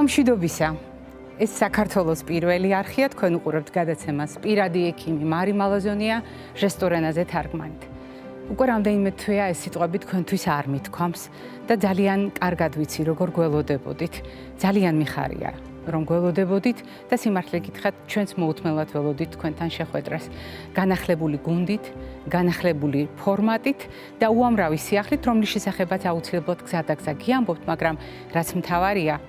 მშვიდობისა. ეს საქართველოს პირველი არხია, თქვენ უყურებთ გადაცემას პირადი ექიმი მარი მალაზონია ჟესტორენაზე თარგმანით. უკვე რამდენიმე თვეა ეს სიტყვები თქვენთვის არ მithქვამს და ძალიან კარგად ვიცი, როგორ გველოდებოდით. ძალიან მიხარია, რომ გველოდებოდით და სიმართლე გითხრათ, ჩვენც მოუთმელად ველოდით თქვენთან შეხვედრას. განახლებული გუნდით, განახლებული ფორმატით და უამრავი სიახლით, რომლის შესახებაც აუცილებლად გზადაგზა გიამბობთ, მაგრამ რაც მთავარია,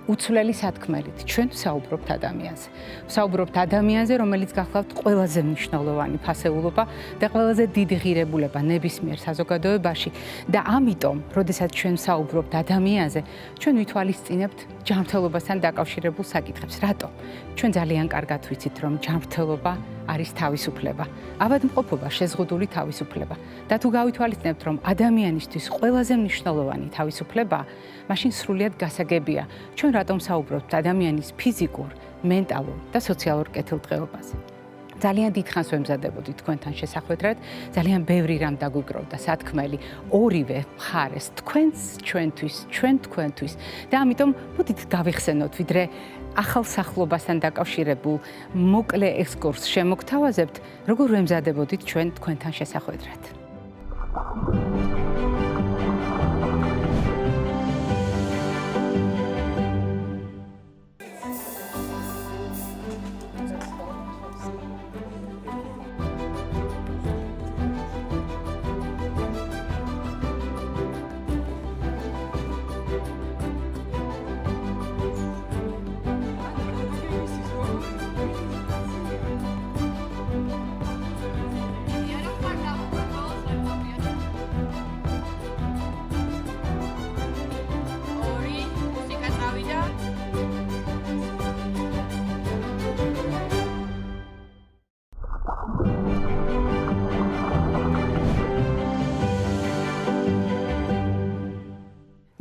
უცვლელი სათქმელით ჩვენ ვსაუბრობთ ადამიანზე. ვსაუბრობთ ადამიანზე, რომელიც გახლავთ ყველაზე მნიშვნელოვანი ფასეულობა და ყველაზე დიდი ღირებულება ნებისმიერ საზოგადოებაში და ამიტომ, როდესაც ჩვენ ვსაუბრობთ ადამიანზე, ჩვენ ვითვალისწინებთ ჯანმრთელობასთან დაკავშირებულ საკითხებს. რატომ? ჩვენ ძალიან კარგად ვიცით, რომ ჯანმრთელობა არის თავისუფლება. ავადმყოფობა შეზღუდული თავისუფლება. და თუ გავითვალისწინებთ, რომ ადამიანისთვის ყველაზე მნიშვნელოვანი თავისუფლება, მაშინ სრულიად გასაგებია, ჩვენ რატომ საუბრობთ ადამიანის ფიზიკურ, მენტალურ და სოციალურ კეთილდღეობაზე. ძალიან დიდხანს ვემზადებოდი თქვენთან შესახვედრად, ძალიან ბევრი რამ დაგვიგროვდა სათქმელი ორივე მხარეს, თქვენს ჩვენთვის, ჩვენ თქვენთვის და ამიტომ მოდით გავიხსენოთ, ვიდრე ახალ სახლობასთან დაკავშირებულ მოკლე ექსკურსს შემოგთავაზებთ, როგორ ვემზადებოდით ჩვენ თქვენთან შესახვედრად.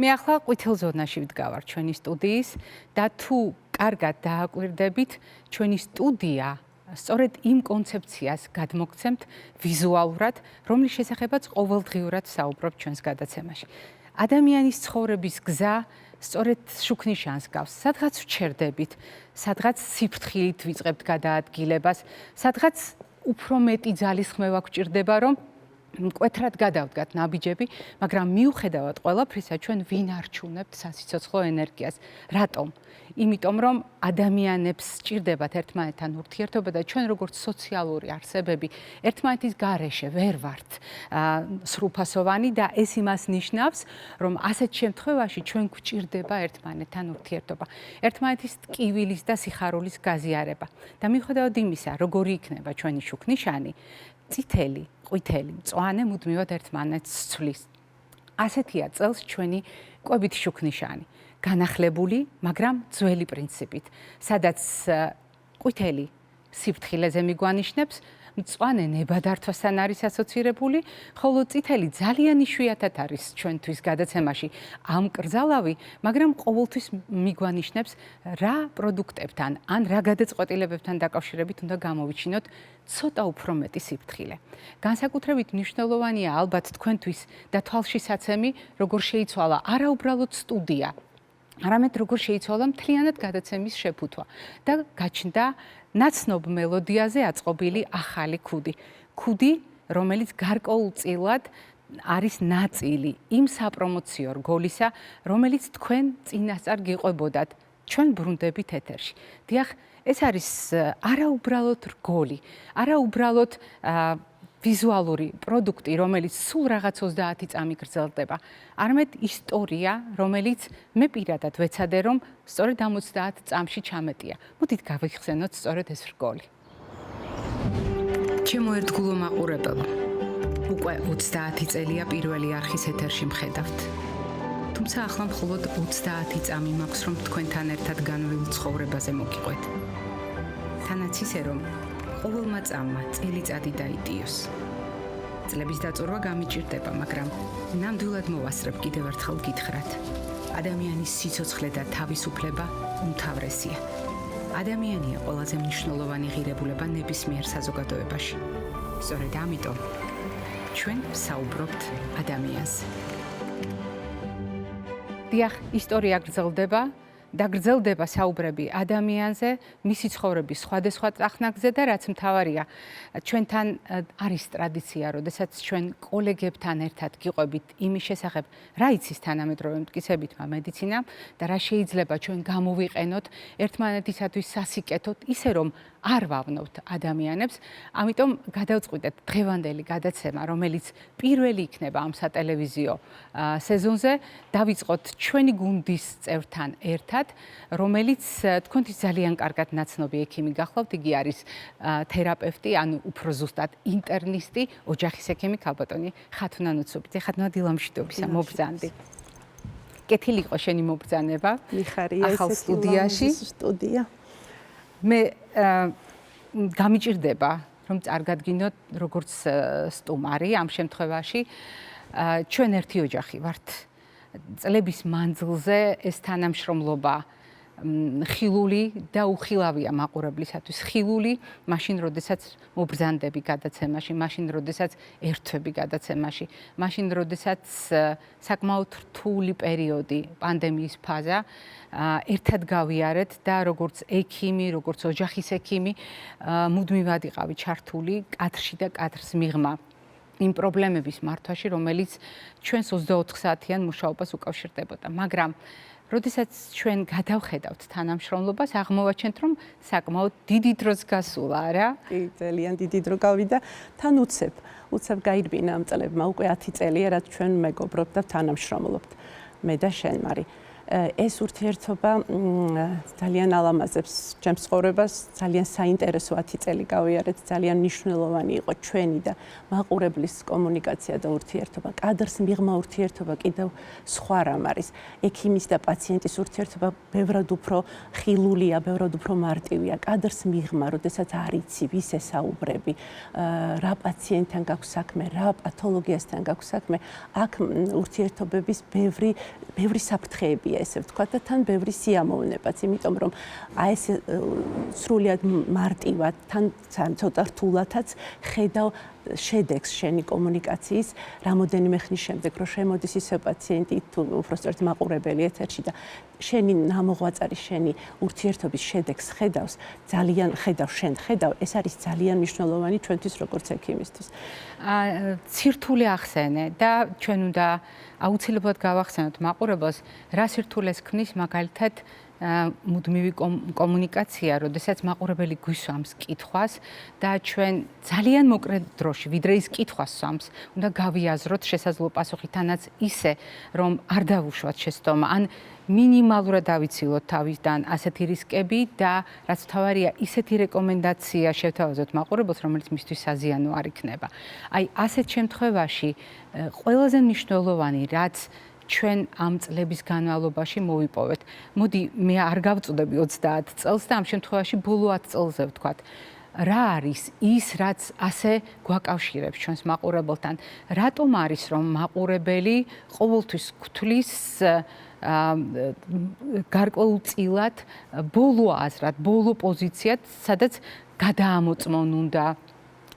მე ახლა ყვითელ ზონაში ვდგავარ ჩვენი სტუდიის და თუ კარგად დააკვირდებით, ჩვენი სტუდია სწორედ იმ კონცეფციას გადმოგცემთ ვიზუალურად, რომლის შესახებაც ყოველდღიურად საუბრობ ჩვენს გადაცემაში. ადამიანის ცხოვრების გზა სწორედ შუქნიშანს გავს. სადღაც ვჩერდებით, სადღაც სიფრთხილით ვიწყებთ გადაადგილებას, სადღაც უფრო მეტი ძალისხმევა გვჭირდება, რომ მკვეთრად გადავდგათ ნაბიჯები, მაგრამ მიუხედავად ყველაფრისა, ჩვენ ვინ არჩუნებთ სასიცოცხლო ენერგიას. რატომ? იმიტომ, რომ ადამიანებს სჭირდებათ ერთმანეთთან ურთიერთობა და ჩვენ როგორც სოციალური არსებები ერთმანეთის გარეშე ვერ ვართ სრულფასოვანი და ეს იმას ნიშნავს, რომ ასეთ შემთხვევაში ჩვენ გვჭირდება ერთმანეთთან ურთიერთობა, ერთმანეთის ტკივილის და სიხარულის გაზიარება. და მიუხედავად იმისა, როგორი იქნება ჩვენი შუქნიშანი, წითელი, ყვითელი, მწვანე მუდმივად ერთმანეთს ცვლის. ასეთია წელს ჩვენი კვებითი შუქნიშანი. განახლებული, მაგრამ ძველი პრინციპით, სადაც ყვითელი სიფრთხილეზე მიგვანიშნებს, მწვანე ნებადართვასთან არის ასოცირებული, ხოლო წითელი ძალიან იშვიათად არის ჩვენთვის გადაცემაში ამკრძალავი, მაგრამ ყოველთვის მიგვანიშნებს რა პროდუქტებთან ან რა გადაწყვეტილებებთან დაკავშირებით უნდა გამოვიჩინოთ ცოტა უფრო მეტი სიფრთხილე. განსაკუთრებით მნიშვნელოვანია ალბათ თქვენთვის და თვალშისაცემი, როგორ შეიცვალა არა უბრალოდ სტუდია, არამედ როგორ შეიცვალა მთლიანად გადაცემის შეფუთვა და გაჩნდა ნაცნობ მელოდიაზე აწყობილი ახალი ქუდი. ქუდი, რომელიც გარკვეულწილად არის ნაწილი იმ საპრომოციო რგოლისა, რომელიც თქვენ წინასწარ გიყვებოდათ ჩვენ ბრუნდებით ეთერში. დიახ, ეს არის არა უბრალოდ რგოლი, არა უბრალოდ ვიზუალური პროდუქტი, რომელიც სულ რაღაც 30 წამი გრძელდება, არამედ ისტორია, რომელიც მე პირადად ვეცადე, რომ სწორედ ამ 30 წამში ჩამეტია. მოდით გავიხსენოთ სწორედ ეს რგოლი. ჩემო ერთგულო მაყურებელო, უკვე 30 წელია პირველი არხის ეთერში მხედავთ. თუმცა ახლა მხოლოდ 30 წამი მაქვს, რომ თქვენთან ერთად განვლილ ცხოვრებაზე მოგიყვეთ. თანაც ისე, რომ ყოველმა წამმა წელიწადი დაიტიოს. წლების დაწურვა გამიჭირდება, მაგრამ ნამდვილად მოვასწრებ კიდევ ერთხელ გითხრათ. ადამიანის სიცოცხლე და თავისუფლება უმთავრესია. ადამიანია ყველაზე მნიშვნელოვანი ღირებულება ნებისმიერ საზოგადოებაში. სწორედ ამიტომ ჩვენ ვსაუბრობთ ადამიანზე. დიახ, ისტორია გრძელდება და გრძელდება საუბრები ადამიანზე, მისი ცხოვრების სხვადასხვა წახნაგზე და რაც მთავარია, ჩვენთან არის ტრადიცია, როდესაც ჩვენ კოლეგებთან ერთად გიყვებით იმის შესახებ, რა იცის თანამედროვე მტკიცებითმა მედიცინამ და რა შეიძლება ჩვენ გამოვიყენოთ ერთმანეთისათვის სასიკეთოდ, ისე რომ არ ვავნოთ ადამიანებს, ამიტომ გადავწყვიტეთ დღევანდელი გადაცემა, რომელიც პირველი იქნება ამ სატელევიზიო სეზონზე, დავიწყოთ ჩვენი გუნდის წევრთან ერთად, რომელიც თქვენთვის ძალიან კარგად ნაცნობი ექიმი გახლავთ, იგი არის თერაპევტი, ანუ უფრო ზუსტად ინტერნისტი, ოჯახის ექიმი ქალბატონი ხათუნა ნუცუბიძე. ხათუნა, დილამშვიდობისა, მობრძანდი. კეთილი იყო შენი მობრძანება ახალ სტუდიაში. მე გამიჭირდება რომ წარგადგინოთ როგორც სტუმარი ამ შემთხვევაში ჩვენ ერთი ოჯახი ვართ. წლების მანძილზე ეს თანამშრომლობა ხილული და უხილავია მაყურებლისათვის. ხილული მაშინ, როდესაც მობრძანდები გადაცემაში, მაშინ, როდესაც ერთვები გადაცემაში, მაშინ, როდესაც საკმაოდ რთული პერიოდი, პანდემიის ფაზა ერთად გავიარეთ და როგორც ექიმი, როგორც ოჯახის ექიმი, მუდმივად იყავი ჩართული კადრში და კადრს მიღმა იმ პრობლემების მართვაში, რომელიც ჩვენს 24 საათიან მუშაობას უკავშირდებოდა. მაგრამ როდესაც ჩვენ გადავხედავთ თანამშრომლობას, აღმოვაჩენთ, რომ საკმაოდ დიდი დროც გასულა, რა? კი, ძალიან დიდი დრო გავიდა. თან უცებ გაირბინა ამ წლებმა, უკვე 10 წელია, რაც ჩვენ მეგობრობთ და თანამშრომლობთ. მე და შენ, მარი. ეს ურთიერთობა ძალიან ალამაზებს ჩემს ცხოვრებას, ძალიან საინტერესო 10 წელი გავიარეთ, ძალიან მნიშვნელოვანი იყო ჩვენი და მაყურებლის კომუნიკაცია და ურთიერთობა. კადრს მიღმა ურთიერთობა კიდევ სხვა რამ არის. ექიმის და პაციენტის ურთიერთობა ბევრად უფრო ხილულია, ბევრად უფრო მარტივია. კადრს მიღმა, როდესაც არ იცი, ვის ესაუბრები, რა პაციენტთან გაქვს საქმე, რა პათოლოგიასთან გაქვს საქმე, აქ ურთიერთობების ბევრი საფრთხეებია. ესე ვთქვათ და თან ბევრი სიამოვნებაც, იმიტომ რომ აი ეს სრულიად მარტივად, თან ცოტა რთულათაც ხედავ შედეგს შენი კომუნიკაციის რამოდენიმე ხნის შემდეგ, რომ შემოდის ისე პაციენტი თუ უბრალოდ მაყურებელი ეთერში და შენი ნამოღვაწარი, შენი ურთიერთობის შედეგს ხედავს, ძალიან ხედავ, ეს არის ძალიან მნიშვნელოვანი ჩვენთვის როგორც ექიმისთვის. ცირთული ახსენე და ჩვენ უნდა აუცილებლად გავახსენოთ მაყურებელს, რა სირთულეს ქმნის მაგალითად მუდმივი კომუნიკაცია, როდესაც მაყურებელი გვისვამს კითხვას და ჩვენ ძალიან მოკლე დროში, ვიდრე ის კითხვას სვამს, უნდა გავიაზროთ შესაძლო პასუხი თანაც ისე, რომ არ დავუშვათ შეცდომა, ან მინიმალურად დავიცილოთ თავისთან ასეთი რისკები და რაც მთავარია, ისეთი რეკომენდაცია შევთავაზოთ მაყურებელს, რომელიც მისთვის საზიანო არ იქნება. აი, ასეთ შემთხვევაში ყველაზე მნიშვნელოვანი, რაც ჩვენ ამ წლების განმავლობაში მოვიპოვეთ. მოდი, მე არ გავწუდები 30 წელს და ამ შემთხვევაში ბოლო 10 წელზე ვთქვათ. რა არის ის, რაც ასე გვაკავშირებს ჩვენს მაყურებელთან? რატომ არის, რომ მაყურებელი ყოველთვის გვთვლის გარკვეულწილად ბოლო აზრად, ბოლო პოზიციად, სადაც გადაამოწმონ უნდა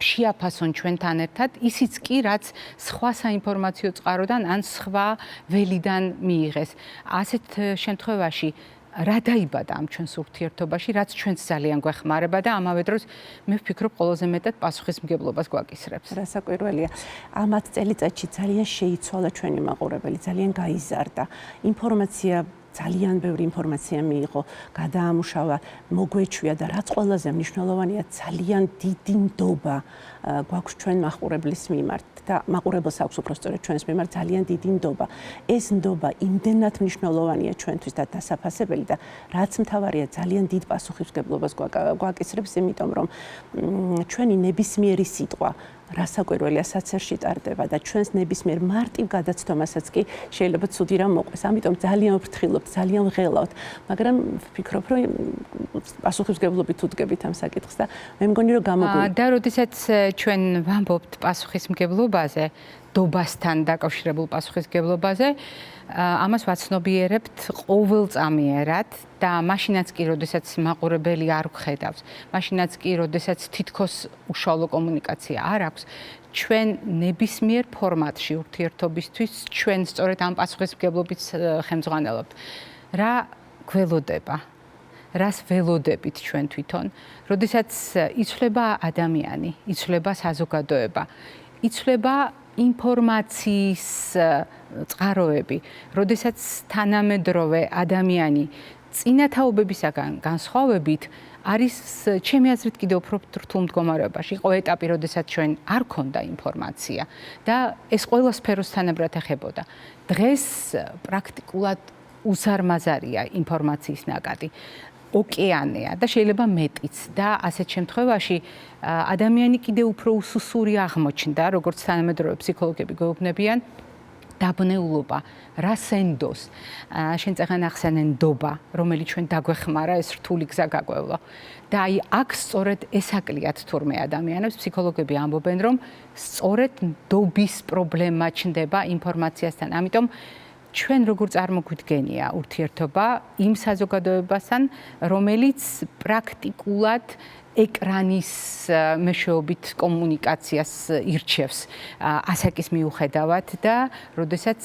შეაფასონ ჩვენთან ერთად, ისიც კი, რაც სხვა საინფორმაციო წყაროდან ან სხვა ველიდან მიიღეს. ასეთ შემთხვევაში რა დაიბადა ამ ჩვენს ურთიერთობაში, რაც ჩვენს ძალიან გვეხმარება და ამავე დროს მე ვფიქრობ, ყველაზე მეტად პასუხისმგებლობას გვაკისრებს. რასაკვირველია. ამ 10 წელიწადში ძალიან შეიცვალა ჩვენი მაყურებელი, ძალიან გაიზარდა. ინფორმაცია ძალიან ბევრი ინფორმაცია მიიღო, გადაამუშავა, მოგვეჩვია და რაც ყველაზე მნიშვნელოვანია, ძალიან დიდი ნდობა გვაქვს ჩვენ მაყურებლის მიმართ და მაყურებელს აქვს უბრალოდ ჩვენს მიმართ ძალიან დიდი ნდობა. ეს ნდობა იმდენად მნიშვნელოვანია ჩვენთვის და დასაფასებელი და რაც მთავარია, ძალიან დიდ პასუხისმგებლობას გვაკისრებს, იმიტომ რომ ჩვენი ნებისმიერი სიტყვა რასაკვირველია საცერში ტარდება და ჩვენს ნებისმიერ მარტივ გადაცდომასაც კი შეიძლება ცუდი რამ მოყვეს. ამიტომ ძალიან ვფრთხილობთ, ძალიან ვღელავთ, მაგრამ ვფიქრობ, რომ პასუხისმგებლობით უდგებით ამ საკითხს და მე მგონი რომ გამოგვიყვება. და როდესაც ჩვენ ვამბობთ პასუხისმგებლობაზე, დობასთან დაკავშირებულ პასუხისმგებლობაზე, ამას ვაცნობიერებთ ყოველწამიერად და მაშინაც კი, როდესაც მაყურებელი არ გხედავს, მაშინაც კი, როდესაც თითქოს უშუალო კომუნიკაცია არ აქვს, ჩვენ ნებისმიერ ფორმატში ურთიერთობისთვის ჩვენ სწორედ ამ პასუხისმგებლობით ხელმძღვანელობთ. რა გველოდება. რას ველოდებით ჩვენ თვითონ, როდესაც იცვლება ადამიანი, იცვლება საზოგადოება, იცვლება ინფორმაციის წყაროები, როდესაც თანამედროვე ადამიანი წინათაობებისაგან განსხვავებით არის ჩემი აზრით კიდევ უფრო რთულ მდგომარეობაში. იყო ეტაპი, როდესაც ჩვენ არ ქონდა ინფორმაცია და ეს ყველა სფეროს თანაბრად ეხებოდა. დღეს პრაქტიკულად უზარმაზარია ინფორმაციის ნაკადი. ოკეანეა და შეიძლება მეტიც და ასეთ შემთხვევაში ადამიანი კიდევ უფრო უსუსური აღმოჩნდა, როგორც თანამედროვე ფსიქოლოგები გვეუბნებიან, დაბნეულობა, რასენდოს, შენ წაღან ახსენე ნდობა, რომელიც ჩვენ დაგვეხმარა, ეს რთული გზა გაგვევლა. და აი აქ სწორედ ეს აკლიათ თურმე ადამიანებს, ფსიქოლოგები ამბობენ, რომ სწორედ ნდობის პრობლემა ჩნდება ინფორმაციასთან. ამიტომ ჩვენ როგორ წარმოგვიდგენია ურთიერთობა იმ საზოგადოებასთან, რომელიც პრაქტიკულად ეკრანის მეშვეობით კომუნიკაციას ირჩევს ასაკის მიუხედავად და როდესაც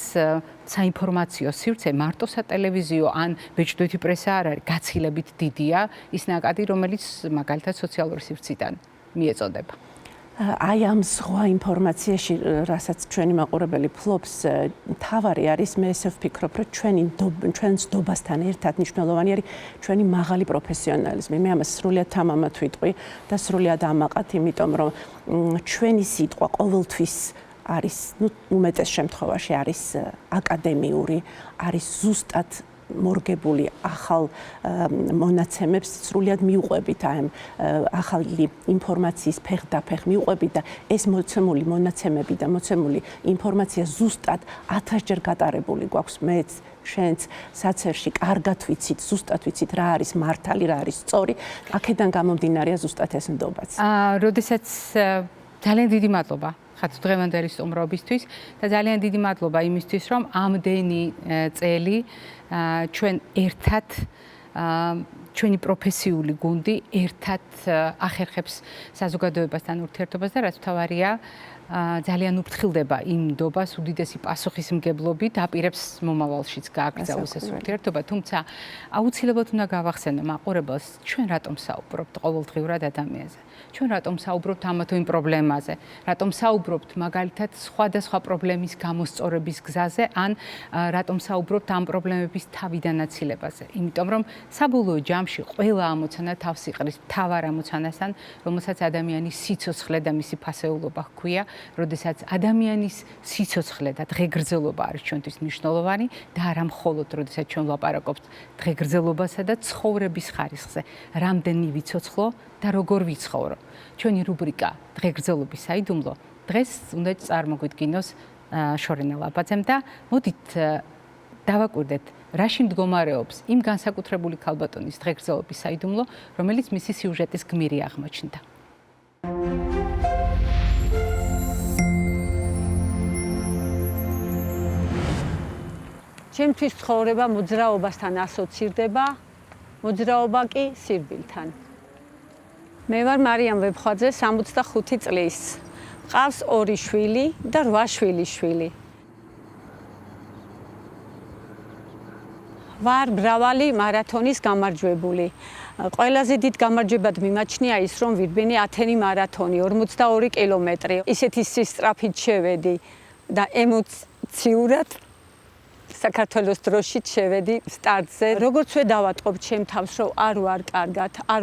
საინფორმაციო სივრცე მარტო სატელევიზიო ან ბეჭდვითი პრესა არ არის, გაცილებით დიდია ის ნაკადი, რომელიც მაგალითად სოციალური სივრციდან მიეწოდება. აი ამ სხვა ინფორმაციაში, რასაც ჩვენი მაყურებელი ფლობს, თავარი არის, მე ესე ვფიქრობ, რომ ჩვენს ნდობასთან ერთად მნიშვნელოვანი არის ჩვენი მაღალი პროფესიონალიზმი. მე ამას სრულიად თამამად ვიტყვი და სრულიად ამაყად, იმიტომ რომ ჩვენი სიტყვა ყოველთვის არის, უმეტეს შემთხვევაში არის აკადემიური, არის ზუსტად მორგებული ახალ მონაცემებს სრულიად მიუყვებით ამ ახალი ინფორმაციის ფეხდაფეხ მიუყვებით და ეს მოცემული მონაცემები და მოცემული ინფორმაცია ზუსტად 1000-ჯერ გატარებული გვაქვს მეც შენც საცერში კარგად ვიცით, ზუსტად ვიცით რა არის მართალი, რა არის სწორი, აქედან გამომდინარეა ზუსტად ეს ნდობაც. როდესაც ძალიან დიდი მადლობა ხათ დღევანდელი სტუმრობისთვის და ძალიან დიდი მადლობა იმისთვის, რომ ამდენი წელი ჩვენ ერთად ჩვენი პროფესიული გუნდი ერთად ახერხებს საზოგადოებასთან ურთიერთობას და რაც მთავარია ძალიან უფრთხილდება იმ ნდობას უდიდესი პასუხისმგებლობით აპირებს მომავალშიც გააგრძელოს ეს ურთიერთობა, თუმცა აუცილებლად უნდა გავახსენო მაყურებელს, ჩვენ რატომ საუბრობთ ყოველდღიურად ადამიანზე? ჩვენ რატომ საუბრობთ ამა თუ იმ პრობლემაზე? რატომ საუბრობთ მაგალითად სხვადასხვა პრობლემის გამოსწორების გზაზე ან რატომ საუბრობთ ამ პრობლემების თავიდანაცილებაზე? იმიტომ რომ საბოლოო ჯამში ყველა ამოცანა თავს იყრის მთავარ ამოცანასთან, რომელსაც ადამიანის სიცოცხლე და მისი ფასეულობა ჰქვია, როდესაც ადამიანის სიცოცხლე და დღეგრძელობა არის ჩვენთვის მნიშვნელოვანი და არა მხოლოდ როდესაც ჩვენ ვლაპარაკობთ დღეგრძელობასა და ცხოვრების ხარისხზე, რამდენი ვიცოცხლო და როგორ ვიცხოვრო. ჩვენი რუბრიკა დღეგრძელობის საიდუმლო დღეს უნდა წარმოგვიდგინოს შორენა ლაბაძემ და მოდით დავაკვირდეთ რაში მდგომარეობს იმ განსაკუთრებული ქალბატონის დღეგრძელობის საიდუმლო, რომელიც მისი სიუჟეტის გმირი აღმოჩნდა. ჩემთვის ცხოვრება მოძრაობასთან ასოცირდება, მოძრაობა კი სირბილთან. მე ვარ მარიამ ვებხვაძე, 65 წლის. მყავს 2 შვილი და 8 შვილიშვილი. ვარ მრავალი მარათონის გამარჯვებული. ყველაზე დიდ გამარჯვებად მიმაჩნია ის, რომ ვირბენი ათენი მარათონი, 42 კილომეტრი. ისეთი სისწრაფით შევედი და ემოციურად საქართველოს დროშით შევედი სტარტზე. როგორც ვედავატყობ ჩემ თავს, რომ არ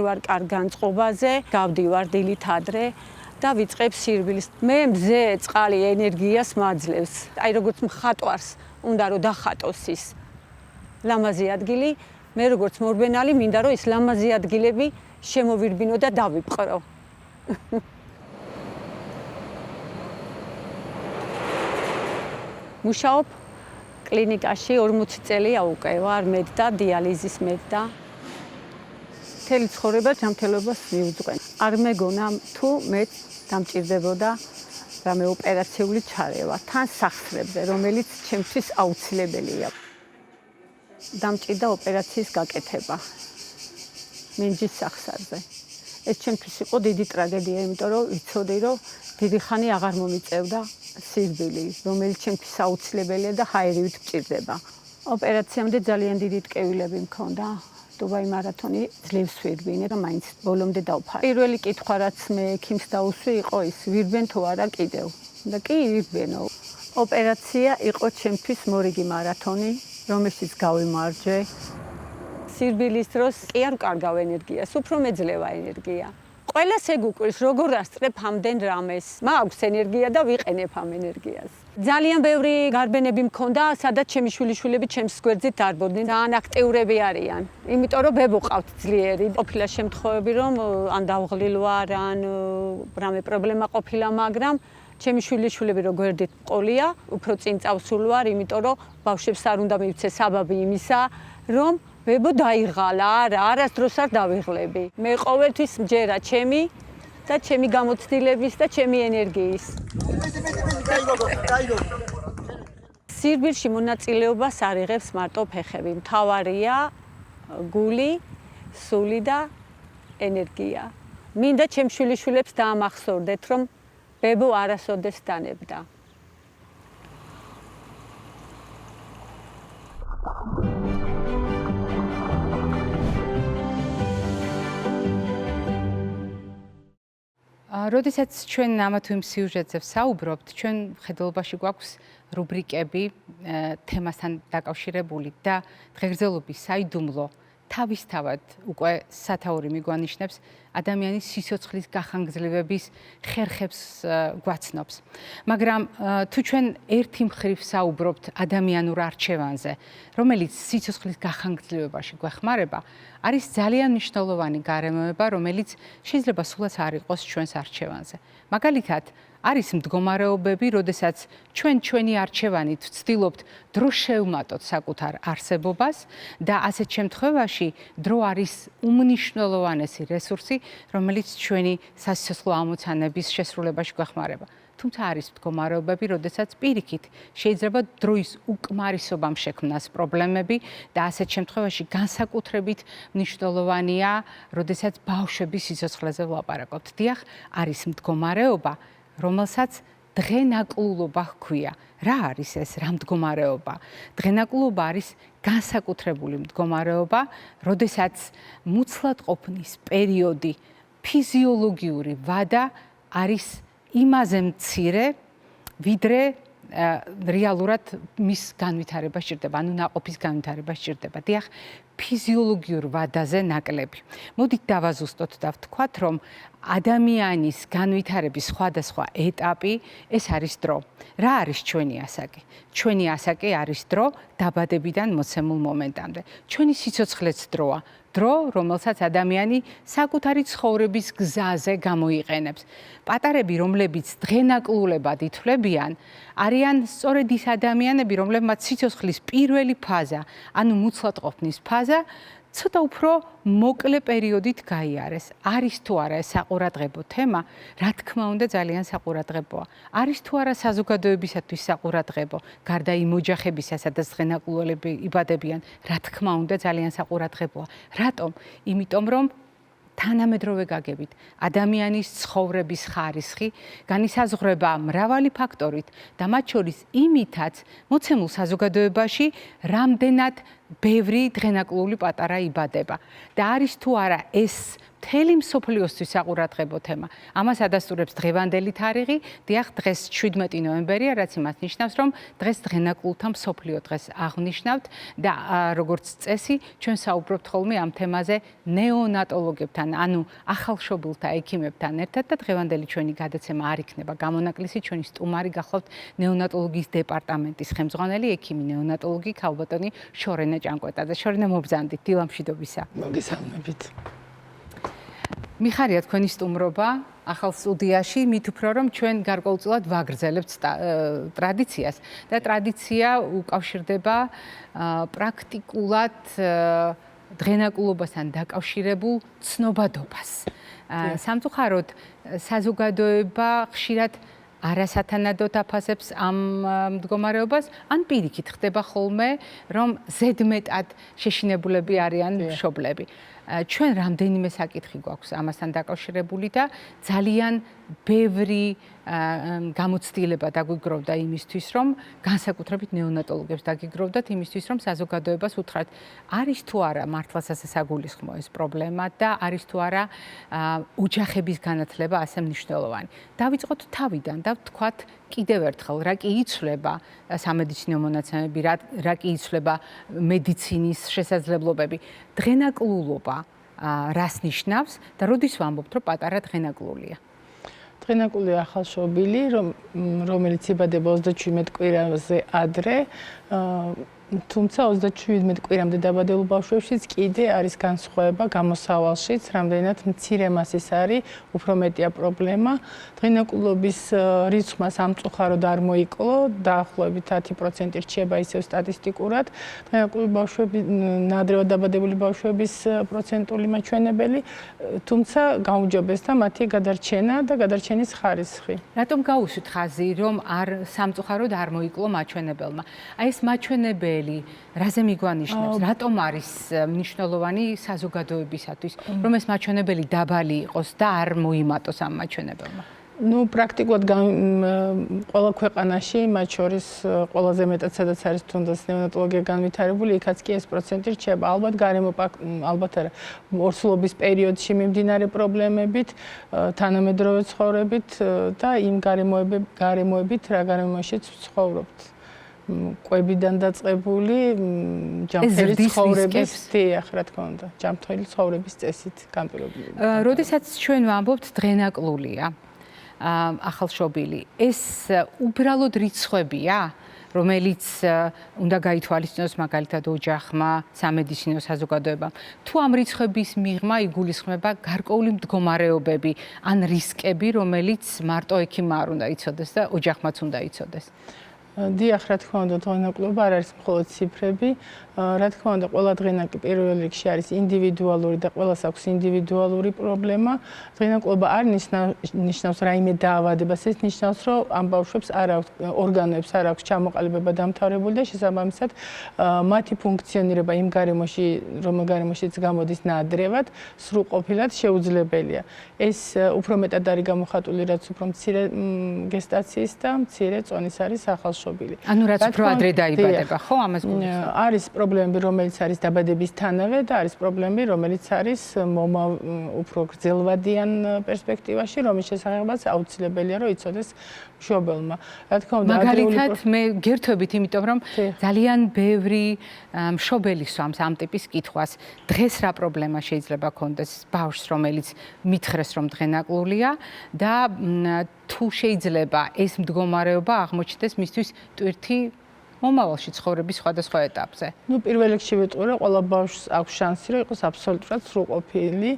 ვარ კარგ განწყობაზე, გავდივარ დილით ადრე და ვიწყებ სირბილს. მე მზე წყალი ენერგიას მაძლევს. აი როგორც მხატვარს უნდა რომ დახატოს ის ლამაზი ადგილი, მე როგორც მორბენალი მინდა რომ ის ლამაზი ადგილები შემოვირბინო და დავიპყრო. მუშაობ კლინიკაში 40 წელია უკვე ვარ მედდა, დიალიზის მედდა. მთელი ცხოვრება ჯანმრთელობას მიუძღვენ. არ მეგონა თუ მე დამჭირდებოდა რამე ოპერაციული ჩარევა თან სახსრებზე, რომელიც ჩემთვის აუცილებელია. დამჭირდა ოპერაციის გაკეთება მინჯის სახსარზე. ეს ჩემთვის იყო დიდი ტრაგედია, იმიტომ რომ ვიცოდი, რომ დიდი ხანი აღარ მომიწევდა სირბილი, რომელიც ჩემთვის აუცილებელია და ჰაერივით მჭირდება. ოპერაციამდე ძალიან დიდი ტკივილები მქონდა. დუბაი მარათონი ძლივს ვირბინე და მაინც ბოლომდე დავფარე. პირველი კითხვა რაც მე ექიმს დაუსვი იყო ის ვირბენ თუ არა კიდევ. და კი ვირბენო. ოპერაცია იყო ჩემთვის მორიგი მარათონი, რომელშიც გავიმარჯვე. სირბილის დროს კი არ ვკარგავ ენერგიას, უფრო მეძლევა ენერგია. ყველას ეგ უკვირს, როგორ ასწრებ ამდენ რამეს. მაქვს ენერგია და ვიყენებ ამ ენერგიას. ძალიან ბევრი გარბენები მქონდა, სადაც ჩემი შვილიშვილები ჩემს გვერდით დარბოდნენ. ძალიან აქტიურები არიან. იმიტომ რომ ვებუყავთ ძლიერი. ყოფილა შემთხვევები, რომ ან დავღლილ ვარ, ან რამე პრობლემა ყოფილა, მაგრამ ჩემი შვილიშვილები რო გვერდით ყოლია, უფრო წინ წავსულ ვარ, იმიტომ რომ ბავშვებს არ უნდა მივცე საბაბი იმისა, რომ ვებო დაიღალა, არასდროს არ დავიღლები. მე ყოველთვის მჯერა ჩემი და ჩემი გამოცდილების და ჩემი ენერგიის. სირბილში მონაწილეობას არ იღებს მარტო ფეხები, მთავარია გული, სული და ენერგია. მინდა ჩემ შვილიშვილებს დაამახსოვრდეთ, რომ ბებო არასოდეს დანებდა. როდესაც ჩვენ ამა თუ იმ სიუჟეტზე ვსაუბრობთ, ჩვენ მხედველობაში გვაქვს რუბრიკები თემასთან დაკავშირებული და დღეგრძელობის საიდუმლო თავისთავად უკვე სათაური მიგვანიშნებს ადამიანის სიცოცხლის გახანგრძლივების ხერხებს გვაცნობს. მაგრამ თუ ჩვენ ერთი მხრივ საუბრობთ ადამიანურ არჩევანზე, რომელიც სიცოცხლის გახანგრძლივებაში გვეხმარება, არის ძალიან მნიშვნელოვანი გარემოება, რომელიც შეიძლება სულაც არ იყოს ჩვენს არჩევანზე. მაგალითად, არის მდგომარეობები, როდესაც ჩვენი არჩევანით ვცდილობთ დრო შევმატოთ საკუთარ არსებობას და ასეთ შემთხვევაში დრო არის უმნიშვნელოვანესი რესურსი, რომელიც ჩვენი სასიცოცხლო ამოცანების შესრულებაში გვეხმარება. თუმცა არის მდგომარეობები, როდესაც პირიქით შეიძლება დროის უკმარისობამ შექმნას პრობლემები და ასეთ შემთხვევაში განსაკუთრებით მნიშვნელოვანია, როდესაც ბავშვების სიცოცხლეზე ვლაპარაკობთ. დიახ, არის მდგომარეობა, რომელსაც დღენაკლულობა ჰქვია. რა არის ეს? რა მდგომარეობა? დღენაკლულობა არის განსაკუთრებული მდგომარეობა, როდესაც მუცლად ყოფნის პერიოდი, ფიზიოლოგიური ვადა არის იმაზე მცირე, ვიდრე რეალურად მის განვითარება სჭირდება, ანუ ნაყოფის განვითარება სჭირდება. დიახ, ფიზიოლოგიურ ვადაზე ნაკლები. მოდით დავაზუსტოთ და ვთქვათ, რომ ადამიანის განვითარების სხვადასხვა ეტაპი ეს არის დრო. რა არის ჩვენი ასაკი? ჩვენი ასაკი არის დრო დაბადებიდან მოცემულ მომენტამდე. ჩვენი სიცოცხლეც დროა. დრო, რომელსაც ადამიანი საკუთარი ცხოვრების გზაზე გამოიყენებს. პატარები, რომლებიც დღენაკლულებად ითვლებიან, არიან სწორედ ის ადამიანები, რომლებმაც სიცოცხლის პირველი ფაზა, ანუ მუცლად ყოფნის ფაზა, ცოტა უფრო მოკლე პერიოდით გაიარეს. არის თუ არა ეს საყურადღებო თემა, რა თქმა უნდა ძალიან საყურადღებოა. არის თუ არა საზოგადოებისათვის საყურადღებო, გარდა იმ ოჯახებისა, სადაც დღენაკლულები იბადებიან, რა თქმა უნდა ძალიან საყურადღებოა. რატომ? იმიტომ რომ თანამედროვე გაგებით ადამიანის ცხოვრების ხარისხი განისაზღვრება მრავალი ფაქტორით და მათ შორის იმითაც მოცემულ საზოგადოებაში რამდენად ბევრი დღენაკლული პატარა იბადება და არის თუ არა ეს მთელი მსოფლიოსთვის საყურადღებო თემა. ამას ადასტურებს დღევანდელი თარიღი, დიახ, დღეს 17 ნოემბერია, რაც იმას ნიშნავს, რომ დღეს დღენაკლულთა მსოფლიო დღეს აღნიშნავთ და როგორც წესი, ჩვენ საუბრობთ ხოლმე ამ თემაზე ნეონატოლოგებთან, ანუ ახალშობილთა ექიმებთან ერთად და დღევანდელი ჩვენი გადაცემა არ იქნება გამონაკლისი, ჩვენი სტუმარი გახლავთ ნეონატოლოგიის დეპარტამენტის ხელმძღვანელი ექიმი ნეონატოლოგი ქალბატონი შორენა ჭანკვეტაძე. შორენა, მობრძანდით, დილამშვიდობისა. მოგესალმებით. მიხარია თქვენი სტუმრობა ახალ სტუდიაში, მით უფრო რომ ჩვენ გარკვეულწილად ვაგრძელებთ ტრადიციას და ტრადიცია უკავშირდება პრაქტიკულად დღენაკლულობასთან დაკავშირებულ ცნობადობას. სამწუხაროდ საზოგადოება ხშირად არასათანადოდ აფასებს ამ მდგომარეობას, ან პირიქით ხდება ხოლმე, რომ ზედმეტად შეშინებულები არიან მშობლები. ჩვენ რამდენიმე საკითხი გვაქვს ამასთან დაკავშირებული და ძალიან ბევრი გამოცდილება დაგვიგროვდა იმისთვის, რომ განსაკუთრებით ნეონატოლოგებს დაგიგროვდათ იმისთვის, რომ საზოგადოებას უთხრათ, არის თუ არა მართლაც ასე საგულისხმო ეს პრობლემა და არის თუ არა ოჯახების განათლება ასე მნიშვნელოვანი. დავიწყოთ თავიდან და ვთქვათ კიდევ ერთხელ, რა კი იცვლება სამედიცინო მონაცემები, რა კი იცვლება მედიცინის შესაძლებლობები. დღენაკლულობა რას ნიშნავს და როდის ვამბობთ, რომ პატარა დღენაკლულია? დღენაკული ახალშობილი, რომელიც იბადება 37 კვირაზე ადრე, თუმცა 37 კვირამდე დაბადებულ ბავშვებშიც კიდე არის განსხვავება გამოსავალშიც, რამდენად მცირე მასის არის, უფრო მეტია პრობლემა. დღენაკულობის რიცხვმა სამწუხაროდ არ მოიკლო, დაახლოებით 10% რჩება ისევ სტატისტიკურად. დღენაკული ბავშვები, ნადრევად დაბადებული ბავშვების პროცენტული მაჩვენებელი, თუმცა გაუმჯობესდა მათი გადარჩენა და გადარჩენის ხარისხი. რატომ გაუსვით ხაზი, რომ სამწუხაროდ არ მოიკლო მაჩვენებელმა? აი ეს მაჩვენებელი რაზე მიგვანიშნებს? რატომ არის მნიშვნელოვანი საზოგადოებისათვის, რომ ეს მაჩვენებელი დაბალი იყოს და არ მოიმატოს ამ მაჩვენებელმა? პრაქტიკულად ყველა ქვეყანაში, მათ შორის ყველაზე მეტად სადაც არის თუნდაც ნეონატოლოგია განვითარებული, იქაც კი ეს პროცენტი რჩება. ალბათ არა, ორსულობის პერიოდში მიმდინარე პრობლემებით, თანამედროვე ცხოვრებით და იმ გარემოებით, რა გარემოშიც ვცხოვრობთ. კვებიდან დაწყებული ჯანმრთელი ცხოვრების, დიახ, რა თქმა უნდა, ჯანმრთელი ცხოვრების წესით განპირობებული. როდესაც ჩვენ ვამბობთ დღენაკლულია, ახალშობილი, ეს უბრალოდ რიცხვებია, რომელიც უნდა გაითვალისწინოს მაგალითად ოჯახმა, სამედიცინო საზოგადოებამ. თუ ამ რიცხვების მიღმა იგულისხმება გარკვეული მდგომარეობები ან რისკები, რომელიც მარტო ექიმმა არ უნდა იცოდეს და ოჯახმაც უნდა იცოდეს. დიახ, რა თქმა უნდა, დღენაკლობა არ არის მხოლოდ ციფრები. რა თქმა უნდა, ყველა დღენაკი პირველ რიგში არის ინდივიდუალური და ყველას აქვს ინდივიდუალური პრობლემა. დღენაკლობა არ ნიშნავს რაიმე დაავადებას, ეს ნიშნავს, რომ ამ ბავშვებს არ აქვს ორგანოებს არ აქვს ჩამოყალიბება დამთავრებული და შესაბამისად მათი ფუნქციონირება იმ გარემოში, რომელ გარემოშიც გამოდის ნადრევად, სრულყოფილად შეუძლებელია. ეს უფრო მეტად არის გამოხატული, რაც უფრო მცირე გესტაციის და მცირე წონის არის ახალშობილი. ანუ რაც უფრო ადრე დაიბადება, ხო, ამას გულისხმობ? არის პრობლემები, რომელიც არის დაბადებისთანავე და არის პრობლემები, რომელიც არის უფრო გრძელვადიან პერსპექტივაში, რომლის შესახებაც აუცილებელია, რომ იცოდეს მშობელმა. რა თქმა უნდა, მაგალითად, მე გერთვებით, იმიტომ რომ ძალიან ბევრი მშობელი სვამს ამ ტიპის კითხვას. დღეს რა პრობლემა შეიძლება ქონდეს ბავშვს, რომელიც მითხრეს, რომ დღენაკლულია და თუ შეიძლება ეს მდგომარეობა აღმოჩნდეს მისთვის ტვირთი მომავალში ცხოვრების სხვადასხვა ეტაპზე. პირველ რიგში ვიტყვი, რომ ყველა ბავშვს აქვს შანსი, რომ იყოს აბსოლუტურად სრულყოფილი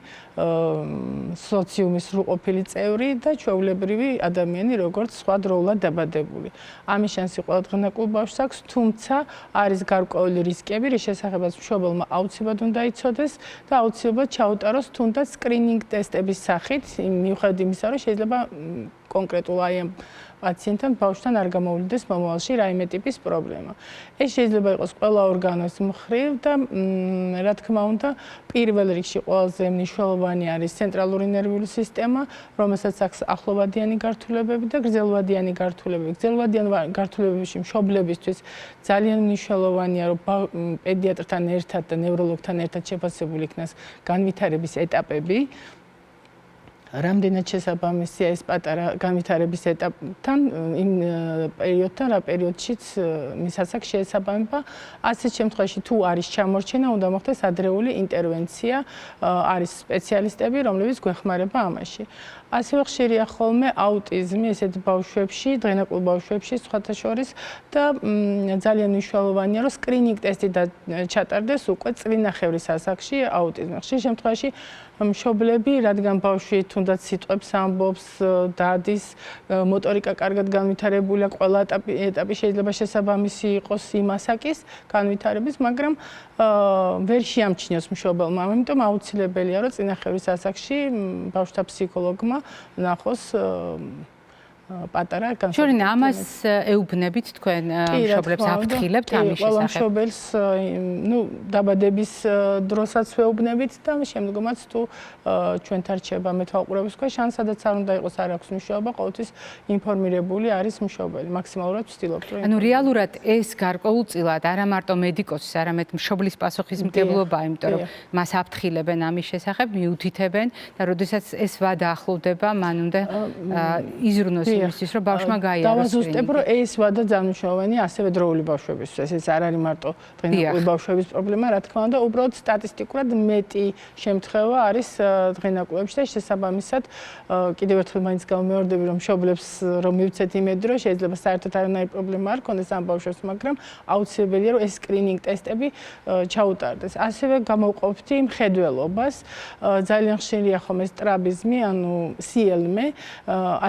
სოციუმის სრულყოფილი წევრი და ჩვეულებრივი ადამიანი, როგორც სხვა დროულად დაბადებული. ამის შანსი ყველა დღენაკულ ბავშვს აქვს, თუმცა არის გარკვეული რისკები, რის შესახებაც მშობელმა აუცილებლად უნდა იცოდეს და აუცილებლად ჩაუტაროს თუნდაც სკრინინგ ტესტების სახით, მიუხედავად იმისა, რომ შეიძლება კონკრეტულ აი ამ პაციენტთან ბავშვთან არ გამოვლინდეს მომავალში რაიმე ტიპის პრობლემა. ეს შეიძლება იყოს ყველა ორგანოს მხრივ და რა თქმა უნდა, პირველ რიგში ყველაზე მნიშვნელოვანი არის ცენტრალური ნერვული სისტემა, რომელსაც აქვს ახლოვადიანი გართულებები და გრძელვადიანი გართულებები. გრძელვადიან გართულებებში მშობლებისთვის ძალიან მნიშვნელოვანია, რომ პედიატრთან ერთად და ნევროლოგთან ერთად შეფასებული იქნას განვითარების ეტაპები. რამდენად შესაბამისია ეს პატარა განვითარების ეტაპთან, იმ პერიოდთან, რა პერიოდშიც მის ასაკს შეესაბამება. ასეთ შემთხვევაში თუ არის ჩამორჩენა, უნდა მოხდეს ადრეული ინტერვენცია, არის სპეციალისტები, რომლებიც გვეხმარება ამაში. ასევე ხშირია ხოლმე აუტიზმი ესეთ ბავშვებში, დღენაკულ ბავშვებში სხვათა შორის და ძალიან მნიშვნელოვანია, რომ სკრინინგ ტესტი ჩატარდეს უკვე წლინახევრის ასაკში აუტიზმი. ხშირ შემთხვევაში მშობლები, რადგან ბავშვი თუნდაც სიტყვებს ამბობს, დადის, მოტორიკა კარგად განვითარებულია, ყველა ეტაპი შეიძლება შესაბამისი იყოს იმ ასაკის განვითარების, მაგრამ ვერ შეამჩნიოს მშობელმა. ამიტომ აუცილებელია, რომ წინახევრის ასაკში ბავშვთა ფსიქოლოგმა ნახოს პატარა განსაკუთრებით. შორინა, ამას ეუბნებით თქვენ მშობლებს აფრთხილებთ ამის ყველა შესახებ? მშობელს, დაბადების დროსაც ვეუბნებით და შემდგომაც თუ ჩვენთან რჩება მეთვალყურების ქვეშ, ან სადაც არ უნდა იყოს, არ აქვს მნიშვნელობა, ყოველთვის ინფორმირებული არის მშობელი. მაქსიმალურად ვცდილობთ, რომ ანუ რეალურად ეს გარკვეულწილად არა მარტო მედიკოსის, არამედ მშობლის პასუხისმგებლობაა, იმიტომ რომ მას აფრთხილებენ ამის შესახებ, მიუთითებენ და როდესაც ეს ვადა ახლოვდება, მან უნდა იზრუნოს იმისთვის, რომ ბავშვმა გაიაროს. დავაზუსტებ, რომ ეს ვადა ძალმშოვანი ასევე დროული ბავშვებისთვის. ეს არ არის მარტო დღენაკული ბავშვების პრობლემა, რა თქმა უნდა, უბრალოდ სტატისტიკურად მეტი შემთხვევა არის დღენაკულებში და შესაბამისად კიდევ ერთხელ მაინც გამომეორდები, რომ მშობლებს რომ მივცეთ იმედი, რომ შეიძლება საერთოდ არანაირი პრობლემა არ ქონდეს ამ ბავშვებს, მაგრამ აუცილებელია, რომ ეს სკრინინგ ტესტები ჩაუტარდეს. ასევე გამოვყოფთ მხედველობას. ძალიან ხშირია ხომ ეს ტრაბიზმი, ანუ სიელმე,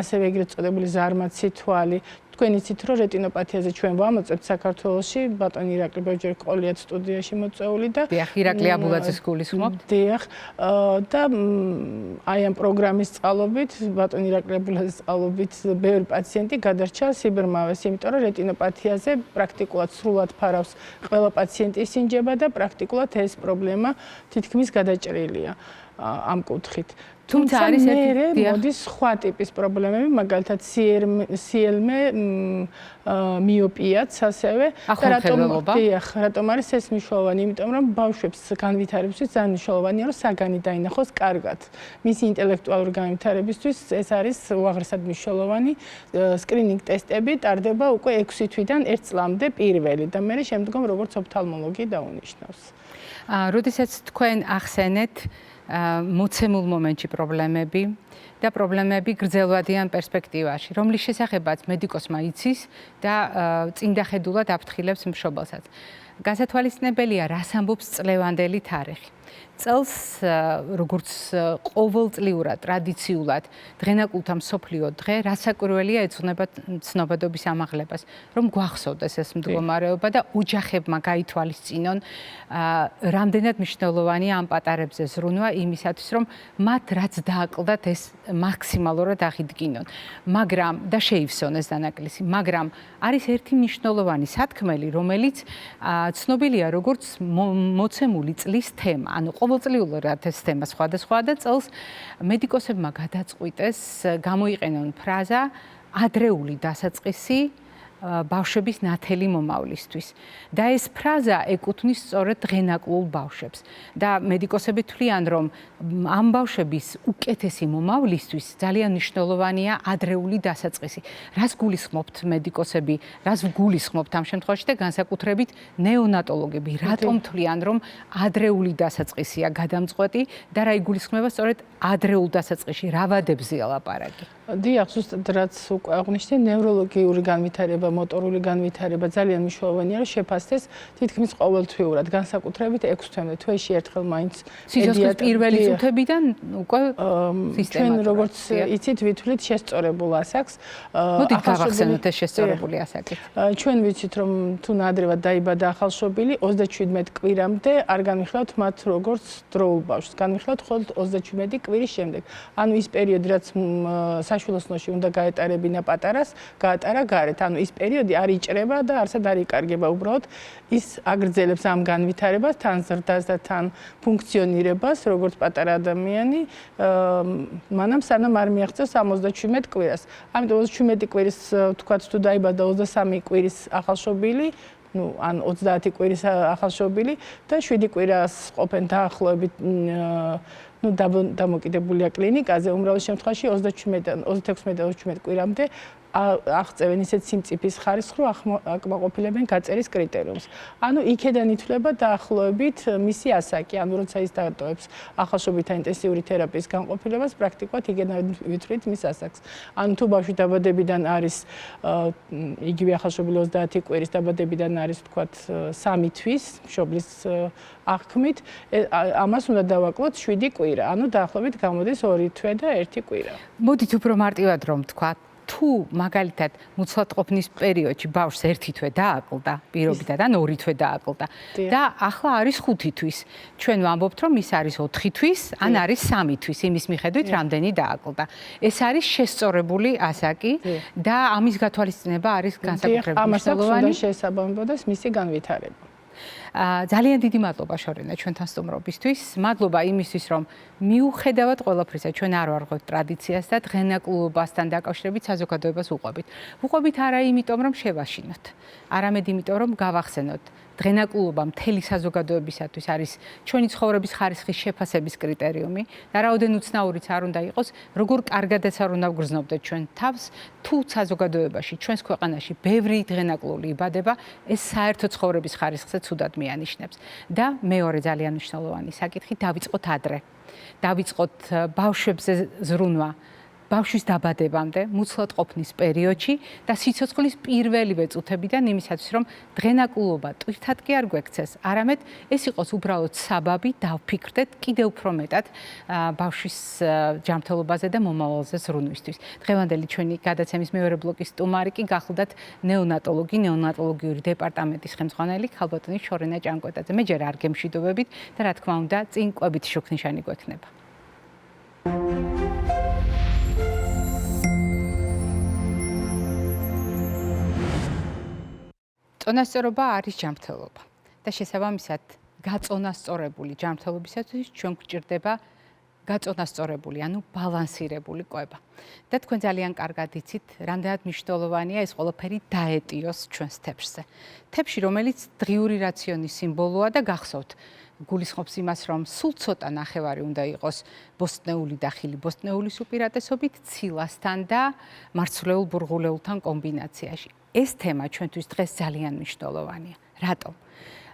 ასევე ეგრეთ წოდებული ზარმაცი თვალი. თქვენ იცით, რომ რეტინოპათიაზე ჩვენ ვამოწევთ საქართველოში, ბატონი ირაკლი ბეჯერ ყოლიათ სტუდიაში მოწვეული და დიახ, ირაკლი აბულაძეს გულისხმობთ. დიახ, და აი ამ პროგრამის წყალობით, ბატონი ირაკლი აბულაძის წყალობით ბევრი პაციენტი გადარჩა სიბრმავეს, იმიტომ რომ რეტინოპათიაზე პრაქტიკულად სრულად ფარავს ყველა პაციენტი სინჯება და პრაქტიკულად ეს პრობლემა თითქმის გადაჭრილია ამ კუთხით. თუმცა არის მოდის სხვა ტიპის პრობლემები, მაგალითად სიელმე, მიოპიაც ასევე და რატომ არის ეს მნიშვნელოვანი? იმიტომ რომ ბავშვებს განვითარებისთვის ძალიან მნიშვნელოვანია, რომ საგანი დაინახოს კარგად. მისი ინტელექტუალური განვითარებისთვის ეს არის უაღრესად მნიშვნელოვანი. სკრინინგ ტესტები ტარდება უკვე 6 თვიდან 1 წლამდე პირველი და მე შემდგომ როგორც ოფთალმოლოგი დაუნიშნავს. როდესაც თქვენ ახსენეთ მოცემულ მომენტში პრობლემები და პრობლემები გრძელვადიან პერსპექტივაში, რომლის შესახებაც მედიკოსმა იცის და წინდახედულად აფრთხილებს მშობელსაც. გასათვალისწინებელია, რას ამბობს წლევანდელი თარიღი. წელს როგორც ყოველწლიურად ტრადიციულად დღენაკულთა მსოფლიო დღე რასაკვირველია ეძღვნება ცნობადობის ამაღლებას, რომ გვახსოვდეს ეს მდგომარეობა და ოჯახებმა გაითვალისწინონ რამდენად მნიშვნელოვანია ამ პატარებზე ზრუნვა იმისათვის, რომ მათ რაც დააკლდათ ეს მაქსიმალურად აღიდგინონ. მაგრამ და შეივსონ ეს დანაკლისი, მაგრამ არის ერთი მნიშვნელოვანი სათქმელი, რომელიც ცნობილია როგორც მოცემული წლის თემა. ანუ ყოველწლიურად ეს თემა სხვადასხვა და წელს მედიკოსებმა გადაწყვიტეს გამოიყენონ ფრაზა ადრეული დასაწყისი ბავშვების ნათელი მომავლისთვის. და ეს ფრაზა ეკუთვნის სწორედ დღენაკულ ბავშვებს. და მედიკოსები თვლიან, რომ ამ ბავშვების უკეთესი მომავლისთვის ძალიან მნიშვნელოვანია ადრეული დასაწყისი. რას გულისხმობთ მედიკოსები, რას გულისხმობთ ამ შემთხვევაში და განსაკუთრებით ნეონატოლოგები, რატომ თვლიან, რომ ადრეული დასაწყისია გადამწყვეტი და რა იგულისხმება სწორედ ადრეულ დასაწყისში, რა ვადებზეა ლაპარაკი? დიახ, ზუსტად რაც უკვე აღნიშნე, ნევროლოგიური განვითარება, მოტორული განვითარება ძალიან მნიშვნელოვანია, რომ შეფასდეს თითქმის ყოველთვიურად, განსაკუთრებით 6 თვემდე, თვეში ერთხელ მაინც სიცოცხლის პირველი წუთებიდან უკვე სისტემატურად. ჩვენ როგორც იცით, ვითვლით შესწორებულ ასაკს. მოდით გავახსენოთ ეს შესწორებული ასაკი. ჩვენ ვიცით, რომ თუ ნადრევად დაიბადა ახალშობილი, 37 კვირამდე არ განვიხილავთ მათ როგორც დროულ ბავშვს, განვიხილავთ მხოლოდ 37 კვირის შემდეგ. ანუ ის პერიოდი, რაც საშვილოსნოში უნდა გაეტარებინა პატარას, გაატარა გარეთ. ანუ ის პერიოდი არ იჭრება და არსად არ იკარგება, უბრალოდ ის აგრძელებს ამ განვითარებას, თან ზრდას და თან ფუნქციონირებას, როგორც პატარა ადამიანი, მანამ სანამ არ მიაღწევს 37 კვირას. ამიტომ 37 კვირის თქვათ თუ დაიბადა 23 კვირის ახალშობილი, ან 30 კვირის ახალშობილი და 7 კვირას ყოფენ დაახლოებით დამოკიდებულია კლინიკაზე, უმრავლეს შემთხვევაში 36-დან 36 კვირამდე აღწევენ ისეთ სიმწიფის ხარისხს, რომ აკმაყოფილებენ გაწერის კრიტერიუმს. ანუ იქედან ითვლება დაახლოებით მისი ასაკი, ანუ როცა ის დატოვებს ახალშობილთა ინტენსიური თერაპიის განყოფილებას, პრაქტიკულად იქედან ვითვლით მის ასაკს. ანუ თუ ბავშვი დაბადებიდან არის იგივე ახალშობილი 30 კვირის დაბადებიდან არის თქვათ 3 თვის მშობლის აღქმით, ამას უნდა დავაკლოთ 7 კვირა, ანუ დაახლოებით გამოდის 2 თვე და 1 კვირა. მოდით უფრო მარტივად რომ ვთქვა, თუ მაგალითად მუცლადყოფნის პერიოდში ბავშვს 1 თვე დააკლდა პირობიდან ან 2 თვე დააკლდა და ახლა არის 5 თვის. ჩვენ ვამბობთ, რომ ის არის 4 თვის, ან არის 3 თვის, იმის მიხედვით რამდენი დააკლდა. ეს არის შესწორებული ასაკი და ამის გათვალისწინება არის განსაკუთრებით მნიშვნელოვანი. ამასაც უნდა შეესაბამებოდეს მისი განვითარება. ძალიან დიდი მადლობა შორენა ჩვენთან სტუმრობისთვის. მადლობა იმისთვის, რომ მიუხედავად ყველაფრისა, ჩვენ არ ვარღვევთ ტრადიციას და დღენაკლობასთან დაკავშირებით საზოგადოებას უყვებით. უყვებით არა იმიტომ, რომ შევაშინოთ, არამედ იმიტომ, რომ გავახსენოთ. დღენაკლობა მთელი საზოგადოებისათვის არის ჩვენი ცხოვრების ხარისხის შეფასების კრიტერიუმი და რაოდენ უცნაურიც არ უნდა იყოს, როგორ კარგადაც არ უნდა ვგრძნობდეთ ჩვენ თავს, თუ საზოგადოებაში, ჩვენს ქვეყანაში ბევრი დღენაკლული იბადება, ეს საერთო ცხოვრების ხარისხზე ცუდად მიანიშნებს. და მეორე ძალიან მნიშვნელოვანი საკითხი, დავიწყოთ ადრე. დავიწყოთ ბავშვებზე ზრუნვა. ბავშვის დაბადებამდე, მუცლადყოფნის პერიოდში და სიცოცხლის პირველივე წუთებიდან იმისათვის, რომ დღენაკლობა ტვირთად კი არ გვექცეს, არამედ ეს იყოს უბრალოდ საბაბი დავფიქრდეთ კიდევ უფრო მეტად ბავშვის ჯანმრთელობაზე და მომავალზე ზრუნვისთვის. დღევანდელი ჩვენი გადაცემის მეორე ბლოკის სტუმარი კი გახლდათ ნეონატოლოგი, ნეონატოლოგიური დეპარტამენტის ხელმძღვანელი ქალბატონი შორენა ჭანკვეტაძე. მე ჯერ არ გემშვიდობებით და რა თქმა უნდა, წინ კვებითი შუქნიშანი გვექნება. წონასწორობა არის ჯანმრთელობა და შესაბამისად გაწონასწორებული ჯანმრთელობისათვის ჩვენ გვჭირდება გაწონასწორებული, ანუ ბალანსირებული კვება. და თქვენ ძალიან კარგად იცით, რამდენად მნიშვნელოვანია ეს ყველაფერი დაეტიოს ჩვენს თეფშზე. თეფში, რომელიც დღიური რაციონის სიმბოლოა და გახსოვთ, გულისხმობს იმას, რომ სულ ცოტა ნახევარი უნდა იყოს ბოსტნეული და ხილი ბოსტნეულის უპირატესობით, ცილასთან და მარცვლეულ ბურღულეულთან კომბინაციაში. ეს თემა ჩვენთვის დღეს ძალიან მნიშვნელოვანია. რატომ?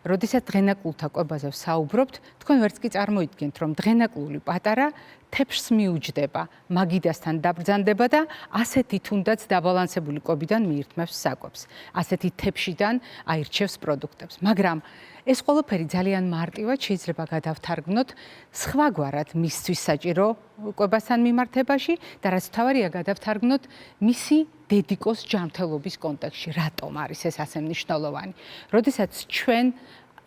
როდესაც დღენაკლულთა კვებაზე ვსაუბრობთ, თქვენ ვერც კი წარმოიდგენთ, რომ დღენაკლული პატარა თეფშს მიუჯდება, მაგიდასთან დაბრძანდება და ასეთი თუნდაც დაბალანსებული კვებიდან მიირთმევს საკვებს. ასეთი თეფშიდან აირჩევს პროდუქტებს. მაგრამ ეს ყველაფერი ძალიან მარტივად შეიძლება გადავთარგმნოთ სხვაგვარად მისთვის საჭირო კვებასთან მიმართებაში და რაც თავარია გადავთარგმნოთ მისი დედიკოს ჯანმრთელობის კონტექსტში. რატომ არის ეს ასე მნიშვნელოვანი? როდესაც ჩვენ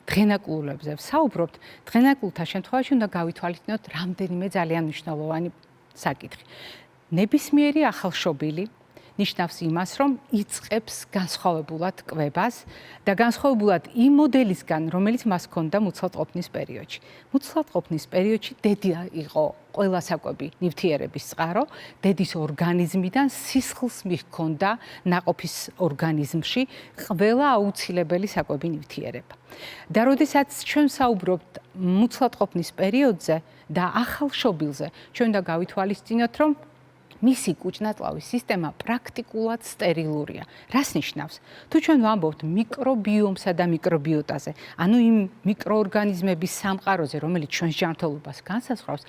დღენაკლულებზე ვსაუბრობთ, დღენაკლულთა შემთხვევაში უნდა გავითვალისწინოთ რამდენიმე ძალიან მნიშვნელოვანი საკითხი. ნებისმიერი ახალშობილი ნიშნავს იმას, რომ იწყებს განსხვავებულად კვებას და განსხვავებულად იმ მოდელისგან, რომელიც მას ჰქონდა მუცლადყოფნის პერიოდში. მუცლადყოფნის პერიოდში დედი იყო ყველა საკვები ნივთიერების წყარო, დედის ორგანიზმიდან სისხლს მიჰქონდა ნაყოფის ორგანიზმში ყველა აუცილებელი საკვები ნივთიერება. და როდესაც ჩვენ საუბრობთ მუცლადყოფნის პერიოდზე და ახალშობილზე, ჩვენ უნდა გავითვალისწინოთ, რომ მისი კუჭნაწლავის სისტემა პრაქტიკულად სტერილურია. რას ნიშნავს? თუ ჩვენ ვამბობთ მიკრობიომსა და მიკრობიოტაზე, ანუ იმ მიკროორგანიზმების სამყაროზე, რომელიც ჩვენს ჯანმრთელობას განსაზღვრავს,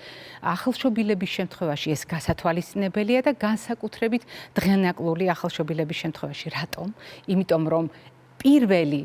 ახალშობილების შემთხვევაში ეს გასათვალისწინებელია და განსაკუთრებით დღენაკლული ახალშობილების შემთხვევაში. რატომ? იმიტომ რომ პირველი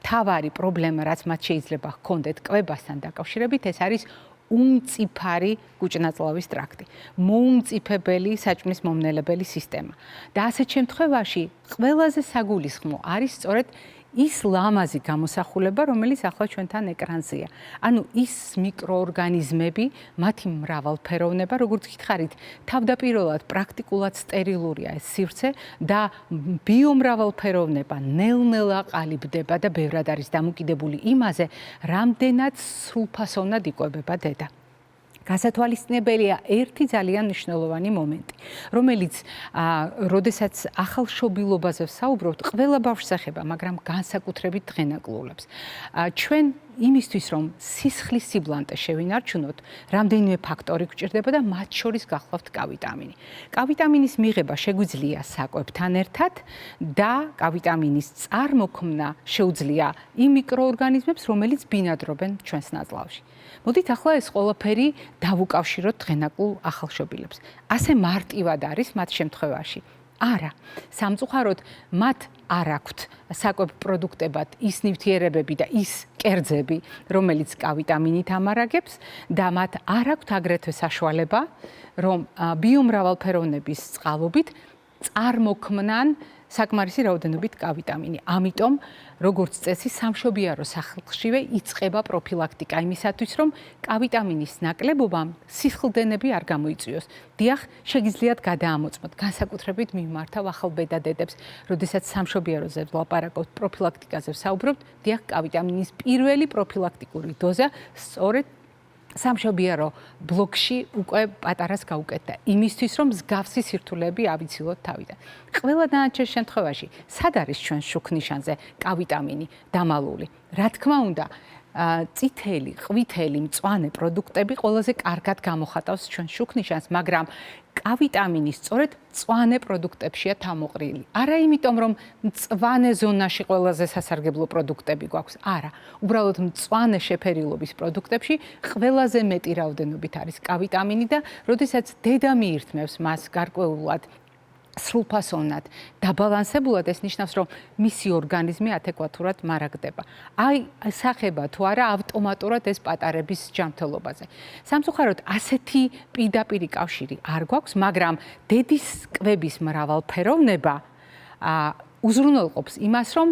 თავარი პრობლემა, რაც მათ შეიძლება ჰქონდეთ კვებასთან დაკავშირებით, ეს არის უმწიფარი კუჭნაწლავის ტრაქტი, მოუმწიფებელი საჭმლის მომნელებელი სისტემა. და ასეთ შემთხვევაში ყველაზე საგულისხმო არის სწორედ ის ლამაზი გამოსახულება, რომელიც ახლა ჩვენთან ეკრანზეა. ანუ ის მიკროორგანიზმები, მათი მრავალფეროვნება, როგორც გითხარით, თავდაპირველად პრაქტიკულად სტერილურია ეს სივრცე და ბიომრავალფეროვნება ნელ-ნელა ყალიბდება და ბევრად არის დამოკიდებული იმაზე, რამდენად სრულფასოვნად იკვებება დედა. გასათვალისწინებელია ერთი ძალიან მნიშვნელოვანი მომენტი, რომელიც როდესაც ახალშობილობაზე ვსაუბრობთ, ყველა ბავშვს ეხება, მაგრამ განსაკუთრებით დღენაკლულებს. ჩვენ იმისთვის, რომ სისხლის სიბლანტე შევინარჩუნოთ, რამდენიმე ფაქტორი გვჭირდება და მათ შორის გახლავთ კავიტამინი. კავიტამინის მიღება შეგვიძლია საკვებთან ერთად და კავიტამინის წარმოქმნა შეუძლია იმ მიკროორგანიზმებს, რომელიც ბინადრობენ ჩვენს ნაწლავში. მოდით ახლა ეს ყველაფერი დავუკავშიროთ დღენაკლულ ახალშობილებს. ასე მარტივად არის მათ შემთხვევაში? არა. სამწუხაროდ მათ არ აქვთ საკვებ პროდუქტებად ის ნივთიერებები და ის კერძები, რომელიც კავიტამინით ამარაგებს და მათ არ აქვთ აგრეთვე საშუალება, რომ ბიომრავალფეროვნების წყალობით წარმოქმნან საკმარისი რაოდენობით K ვიტამინი. ამიტომ, როგორც წესი, სამშობიარო სახლშივე იწყება პროფილაქტიკა იმისათვის, რომ K ვიტამინის ნაკლებობამ სისხლდენები არ გამოიწვიოს. დიახ, შეგიძლიათ გადაამოწმოთ, განსაკუთრებით მიმართავ ახალ ბედა-დედებს, როდესაც სამშობიაროზე ვლაპარაკობთ, პროფილაქტიკაზე ვსაუბრობთ, დიახ, K ვიტამინის პირველი პროფილაქტიკური დოზა სწორედ სამშობიარო ბლოკში უკვე პატარას გაუკეთდა. იმისთვის, რომ მსგავსი სირთულეები ავიცილოთ თავიდან. ყველა დანარჩენ შემთხვევაში, სად არის ჩვენ შუქნიშანზე K ვიტამინი დამალული? რა თქმა უნდა, წითელი, ყვითელი, მწვანე პროდუქტები ყველაზე კარგად გამოხატავს ჩვენ შუქნიშანს, მაგრამ K ვიტამინი სწორედ მწვანე პროდუქტებშია თავმოყრილი. არა იმიტომ, რომ მწვანე ზონაში ყველაზე სასარგებლო პროდუქტები გვაქვს, არა. უბრალოდ მწვანე შეფერილობის პროდუქტებში ყველაზე მეტი რაოდენობით არის K ვიტამინი და როდესაც დედა მიირთმევს მას გარკვეულად სრულფასოვნად დაბალანსებულად, ეს ნიშნავს, რომ მისი ორგანიზმი ადეკვატურად მარაგდება. აი, სახება თუ არა ავტომატურად ეს პატარების ჯანმრთელობაზე. სამწუხაროდ, ასეთი პირდაპირი კავშირი არ გვაქვს, მაგრამ დედის კვების მრავალფეროვნება უზრუნველყოფს იმას, რომ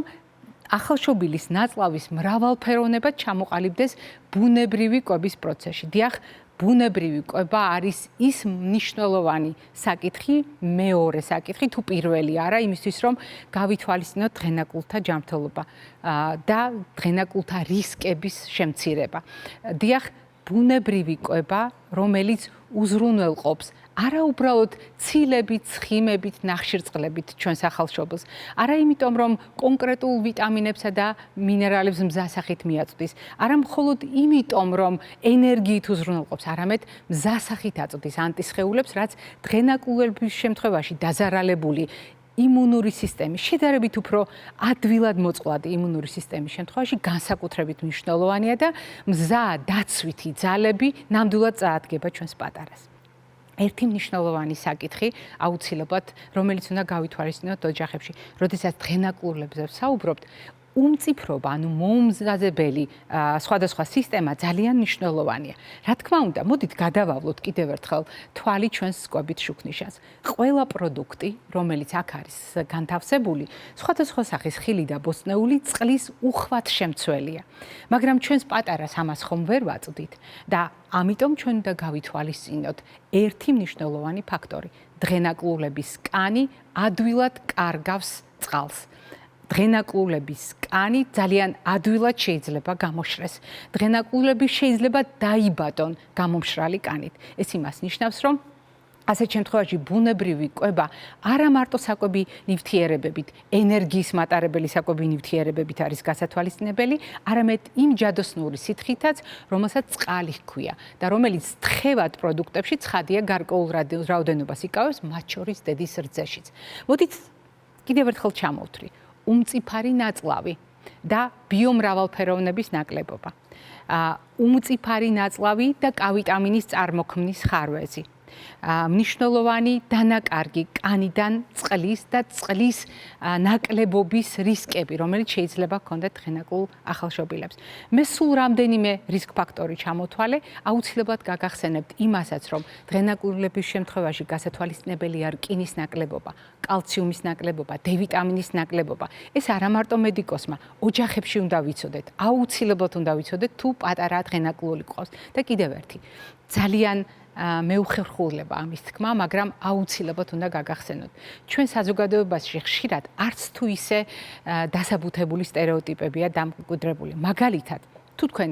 ახალშობილის ნაწლავის მრავალფეროვნება ჩამოყალიბდეს ბუნებრივი კვების პროცესში. დიახ, ბუნებრივი კვება არის ის მნიშვნელოვანი საკითხი, მეორე საკითხი თუ პირველი არა, იმისთვის რომ გავითვალისწინოთ დღენაკულთა ჯანმრთელობა და დღენაკულთა რისკების შემცირება. დიახ, ბუნებრივი კვება, რომელიც უზრუნველყოფს არა უბრალოდ ცილებით, ცხიმებით, ნახშირწყლებით ჩვენს ახალშობილს, არა იმიტომ, რომ კონკრეტულ ვიტამინებსა და მინერალებს მზასახით მიაწვდის, არა მხოლოდ იმიტომ, რომ ენერგიით უზრუნველყოფს, არამედ მზასახით აწვდის ანტისხეულებს, რაც დღენაკულების შემთხვევაში დაზარალებული იმუნური სისტემის, შედარებით უფრო ადვილად მოწყვლადი იმუნური სისტემის შემთხვევაში განსაკუთრებით მნიშვნელოვანია და მზა დაცვითი ძალები ნამდვილად წაადგება ჩვენს პატარას. ერთი მნიშვნელოვანი საკითხი აუცილებლად, რომელიც უნდა გავითვალისწინოთ ოჯახებში, როდესაც დღენაკურებზე ვსაუბრობთ, უმწიფრობა, ანუ მოუმზადებელი სხვადასხვა სისტემა ძალიან მნიშვნელოვანია. რა თქმა უნდა, მოდით გადავავლოთ კიდევ ერთხელ თვალი ჩვენს კვებით შუქნიშანს. ყველა პროდუქტი, რომელიც აქ არის განთავსებული, სხვადასხვა სახის ხილი და ბოსტნეული წყლის უხვად შემცველია. მაგრამ ჩვენს პატარას ამას ხომ ვერ ვაწვდით და ამიტომ ჩვენ უნდა გავითვალისწინოთ ერთი მნიშვნელოვანი ფაქტორი. დღენაკურლების კანი ადვილად კარგავს წყალს. დღენაკურლების კანი ძალიან ადვილად შეიძლება გამოშრეს. დღენაკურლები შეიძლება დაიბადონ გამომშრალი კანით. ეს იმას ნიშნავს, რომ ასეთ შემთხვევაში ბუნებრივი კვება არა მარტო საკვები ნივთიერებებით, ენერგიის მატარებელი საკვები ნივთიერებებით არის გასათვალისწინებელი, არამედ იმ ჯადოსნური სითხითაც, რომელსაც წყალი ჰქვია და რომელიც თხევად პროდუქტებში ცხადია გარკვეულ რაოდენობას იკავებს, მათ შორის დედის რძეშიც. მოდით კიდევ ერთხელ ჩამოვთვლი. უმწიფარი ნაწლავი და ბიომრავალფეროვნების ნაკლებობა. უმწიფარი ნაწლავი და K ვიტამინის წარმოქმნის ხარვეზი. მნიშვნელოვანი დანაკარგი კანიდან წყლის და წყლის ნაკლებობის რისკები, რომელიც შეიძლება ჰქონდეთ დღენაკულ ახალშობილებს. მე სულ რამდენიმე რისკ ფაქტორი ჩამოთვალე, აუცილებლად გაგახსენებთ იმასაც, რომ დღენაკურლების შემთხვევაში გასათვალისწინებელია რკინის ნაკლებობა, კალციუმის ნაკლებობა, D ვიტამინის ნაკლებობა. ეს არა მარტო მედიკოსმა, ოჯახებში უნდა ვიცოდეთ, აუცილებლად უნდა ვიცოდეთ, თუ პატარა დღენაკურლი ყავს. და კიდევ ერთი, ძალიან მეუხერხულება ამის თქმა, მაგრამ აუცილებლად უნდა გაგახსენოთ. ჩვენ საზოგადოებაში ხშირად არც თუ ისე დასაბუთებული სტერეოტიპებია დამკვიდრებული. მაგალითად, თუ თქვენ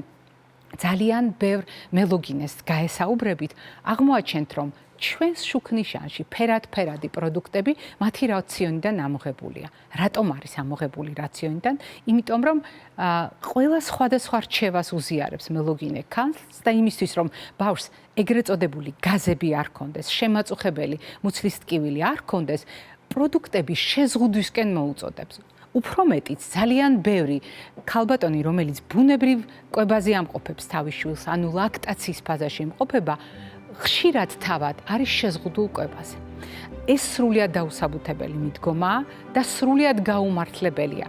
ძალიან ბევრ მელოგინეს გაესაუბრებით, აღმოაჩენთ, რომ ჩვენს შუქნიშანში ფერადფერადი პროდუქტები მათი რაციონიდან ამოღებულია. რატომ არის ამოღებული რაციონიდან? იმიტომ რომ ყველა სხვადასხვა რჩევას უზიარებს მელოგინე ქალს და იმისთვის რომ ბავშვს ეგრეთ წოდებული გაზები არ ქონდეს, შემაწუხებელი მუცლის ტკივილი არ ქონდეს, პროდუქტები შეზღუდვისკენ მოუწოდებს. უფრო მეტიც, ძალიან ბევრი ქალბატონი, რომელიც ბუნებრივ კვებაზე ამყოფებს თავის შვილს, ანუ ლაქტაციის ფაზაში იმყოფება, ხშირად თავად არის შეზღუდულ კვებაზე. ეს სრულიად დაუსაბუთებელი მიდგომაა და სრულიად გაუმართლებელია.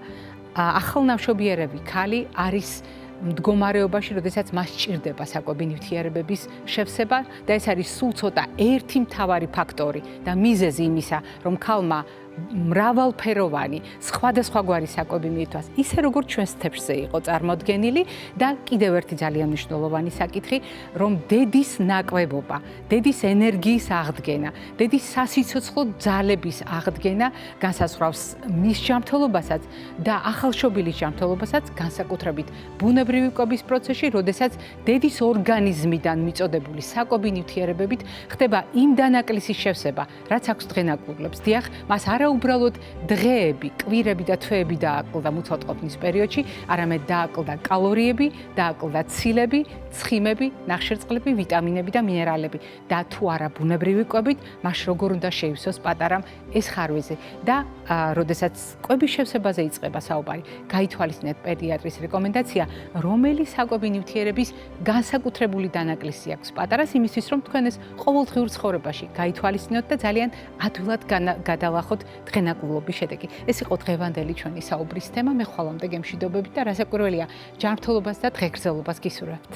ახალნავშობიერები ქალი არის მდგომარეობაში, როდესაც მას სჭირდება საკვები ნივთიერებების შევსება და ეს არის სულ ცოტა ერთი მთავარი ფაქტორი და მიზეზი იმისა, რომ ქალმა მრავალფეროვანი, სხვადასხვაგვარი საკვები მიირთვას, ისე როგორც ჩვენს თეფშზე იყო წარმოდგენილი და კიდევ ერთი ძალიან მნიშვნელოვანი საკითხი, რომ დედის ნაკლებობა, დედის ენერგიის აღდგენა, დედის სასიცოცხლო ძალების აღდგენა განსაზღვრავს მის ჯანმრთელობასაც და ახალშობილის ჯანმრთელობასაც განსაკუთრებით ბუნებრივი კვების პროცესში, როდესაც დედის ორგანიზმიდან მიწოდებული საკვები ნივთიერებებით ხდება იმ დანაკლისის შევსება, რაც აქვს დღენაკურლებს. დიახ, მას უბრალოდ დღეები, კვირები და თვეები დააკლდა მუცელტყოფნის პერიოდში, არამედ დააკლდა კალორიები, დააკლდა ცილები, ცხიმები, ნახშირწყლები, ვიტამინები და მინერალები და თუ არა ბუნებრივი კვებით, მას როგორ უნდა შეივსოს პატარამ ეს ხარვეზე და როდესაც კვების შევსებაზე იწყება საუბარი, გაითვალისწინეთ პედიატრის რეკომენდაცია, რომელი საკვები ნივთიერების განსაკუთრებული დანაკლისი აქვს პატარას იმისთვის, რომ თქვენ ეს ყოველდღიურ ცხოვრებაში გაითვალისწინოთ და ძალიან ადვილად გადალახოთ დღენაკურლობის შედეგი. ეს იყო დღევანდელი ჩვენი საუბრის თემა. მე ხვალამდე გემშვიდობებით და რასაკვირველია, ჯანმრთელობას და დღეგრძელობას გისურვებთ.